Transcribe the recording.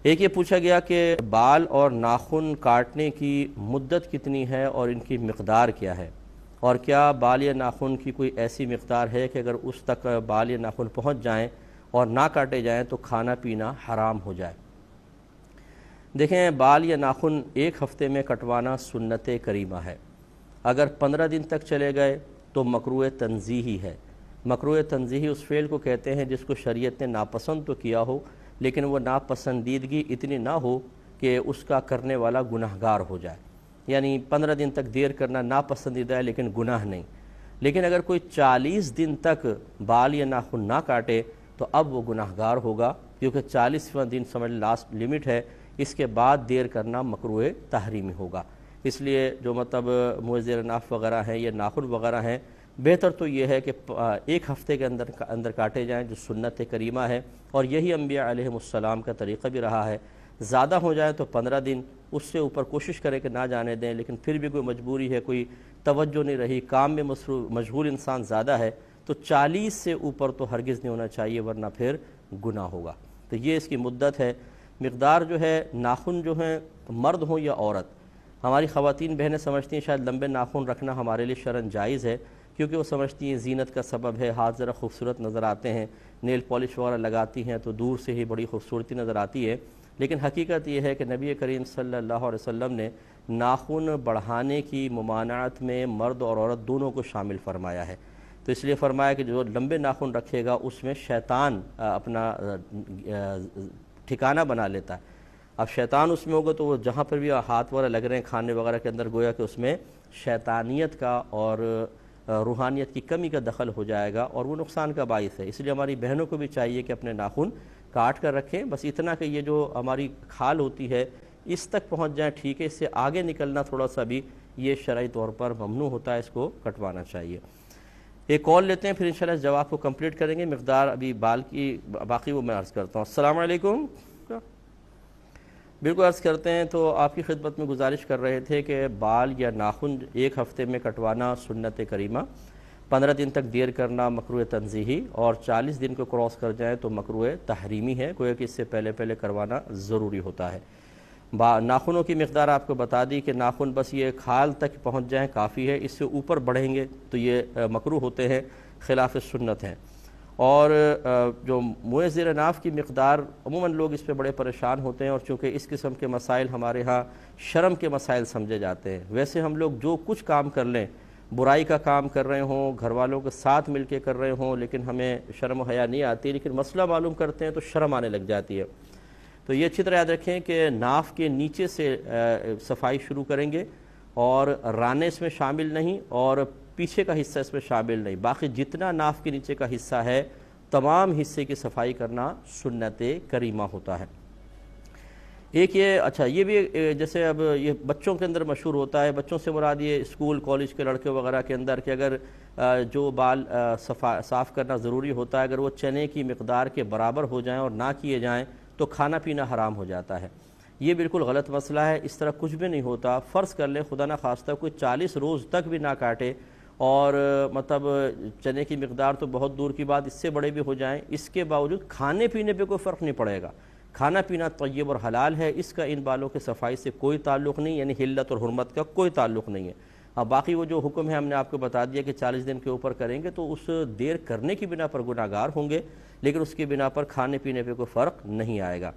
ایک یہ پوچھا گیا کہ بال اور ناخن کاٹنے کی مدت کتنی ہے اور ان کی مقدار کیا ہے، اور کیا بال یا ناخن کی کوئی ایسی مقدار ہے کہ اگر اس تک بال یا ناخن پہنچ جائیں اور نہ کاٹے جائیں تو کھانا پینا حرام ہو جائے۔ دیکھیں، بال یا ناخن ایک ہفتے میں کٹوانا سنت کریمہ ہے۔ اگر 15 دن تک چلے گئے تو مکروہ تنزیہی ہے۔ مکروہ تنزیہی اس فعل کو کہتے ہیں جس کو شریعت نے ناپسند تو کیا ہو، لیکن وہ ناپسندیدگی اتنی نہ ہو کہ اس کا کرنے والا گناہگار ہو جائے۔ یعنی 15 دن تک دیر کرنا ناپسندیدہ ہے لیکن گناہ نہیں۔ لیکن اگر کوئی 40 دن تک بال یا ناخن نہ کاٹے تو اب وہ گناہگار ہوگا، کیونکہ 40واں دن سمجھ لاسٹ لمٹ ہے، اس کے بعد دیر کرنا مکروہ تحریمی ہوگا۔ اس لیے جو موئے زیر ناف وغیرہ ہیں یا ناخن وغیرہ ہیں، بہتر تو یہ ہے کہ ایک ہفتے کے اندر کاٹے جائیں، جو سنت کریمہ ہے، اور یہی انبیاء علیہ السلام کا طریقہ بھی رہا ہے۔ زیادہ ہو جائے تو 15 دن، اس سے اوپر کوشش کریں کہ نہ جانے دیں، لیکن پھر بھی کوئی مجبوری ہے، کوئی توجہ نہیں رہی، کام میں مشغول انسان زیادہ ہے، تو 40 سے اوپر تو ہرگز نہیں ہونا چاہیے، ورنہ پھر گناہ ہوگا۔ تو یہ اس کی مدت ہے۔ مقدار جو ہے، ناخن جو ہیں مرد ہوں یا عورت، ہماری خواتین بہنیں سمجھتی ہیں شاید لمبے ناخن رکھنا ہمارے لیے شرعاً جائز ہے، کیونکہ وہ سمجھتی ہیں زینت کا سبب ہے، ہاتھ ذرا خوبصورت نظر آتے ہیں، نیل پالش وغیرہ لگاتی ہیں تو دور سے ہی بڑی خوبصورتی نظر آتی ہے۔ لیکن حقیقت یہ ہے کہ نبی کریم صلی اللہ علیہ وسلم نے ناخن بڑھانے کی ممانعت میں مرد اور عورت دونوں کو شامل فرمایا ہے۔ تو اس لیے فرمایا کہ جو لمبے ناخن رکھے گا اس میں شیطان اپنا ٹھکانہ بنا لیتا ہے۔ اب شیطان اس میں ہوگا تو وہ جہاں پر بھی ہاتھ وغیرہ لگ رہے ہیں کھانے وغیرہ کے اندر، گویا کہ اس میں شیطانیت کا اور روحانیت کی کمی کا دخل ہو جائے گا، اور وہ نقصان کا باعث ہے۔ اس لیے ہماری بہنوں کو بھی چاہیے کہ اپنے ناخن کاٹ کر رکھیں، بس اتنا کہ یہ جو ہماری کھال ہوتی ہے اس تک پہنچ جائیں، ٹھیک ہے، اس سے آگے نکلنا تھوڑا سا بھی یہ شرعی طور پر ممنوع ہوتا ہے، اس کو کٹوانا چاہیے۔ ایک کال لیتے ہیں، پھر انشاءاللہ اس جواب کو کمپلیٹ کریں گے۔ مقدار ابھی بال کی باقی وہ میں عرض کرتا ہوں۔ السلام علیکم۔ بالکل عرض کرتے ہیں، تو آپ کی خدمت میں گزارش کر رہے تھے کہ بال یا ناخن ایک ہفتے میں کٹوانا سنت کریمہ، 15 دن تک دیر کرنا مکروہ تنزیہی، اور 40 دن کو کراس کر جائیں تو مکروہ تحریمی ہے، گویا کہ اس سے پہلے کروانا ضروری ہوتا ہے۔ ناخنوں کی مقدار آپ کو بتا دی کہ ناخن بس یہ کھال تک پہنچ جائیں کافی ہے، اس سے اوپر بڑھیں گے تو یہ مکروہ ہوتے ہیں، خلاف سنت ہیں۔ اور جو موئے زیر ناف کی مقدار، عموماً لوگ اس پہ بڑے پریشان ہوتے ہیں، اور چونکہ اس قسم کے مسائل ہمارے ہاں شرم کے مسائل سمجھے جاتے ہیں۔ ویسے ہم لوگ جو کچھ کام کر لیں، برائی کا کام کر رہے ہوں، گھر والوں کے ساتھ مل کے کر رہے ہوں، لیکن ہمیں شرم و حیا نہیں آتی، لیکن مسئلہ معلوم کرتے ہیں تو شرم آنے لگ جاتی ہے۔ تو یہ اچھی طرح یاد رکھیں کہ ناف کے نیچے سے صفائی شروع کریں گے، اور رانے اس میں شامل نہیں، اور پیچھے کا حصہ اس میں شامل نہیں، باقی جتنا ناف کے نیچے کا حصہ ہے تمام حصے کی صفائی کرنا سنت کریمہ ہوتا ہے۔ ایک یہ بھی جیسے اب یہ بچوں کے اندر مشہور ہوتا ہے، بچوں سے مراد یہ اسکول کالج کے لڑکے وغیرہ کے اندر، کہ اگر جو بال صاف کرنا ضروری ہوتا ہے، اگر وہ چنے کی مقدار کے برابر ہو جائیں اور نہ کیے جائیں تو کھانا پینا حرام ہو جاتا ہے۔ یہ بالکل غلط مسئلہ ہے، اس طرح کچھ بھی نہیں ہوتا۔ فرض کر لیں خدا نہ خواستہ کوئی 40 روز تک بھی نہ کاٹے، اور چنے کی مقدار تو بہت دور کی بات، اس سے بڑے بھی ہو جائیں، اس کے باوجود کھانے پینے پہ کوئی فرق نہیں پڑے گا۔ کھانا پینا طیب اور حلال ہے، اس کا ان بالوں کے صفائی سے کوئی تعلق نہیں، یعنی حلت اور حرمت کا کوئی تعلق نہیں ہے۔ اب باقی وہ جو حکم ہے ہم نے آپ کو بتا دیا کہ 40 دن کے اوپر کریں گے تو اس دیر کرنے کی بنا پر گناہگار ہوں گے، لیکن اس کی بنا پر کھانے پینے پہ کوئی فرق نہیں آئے گا۔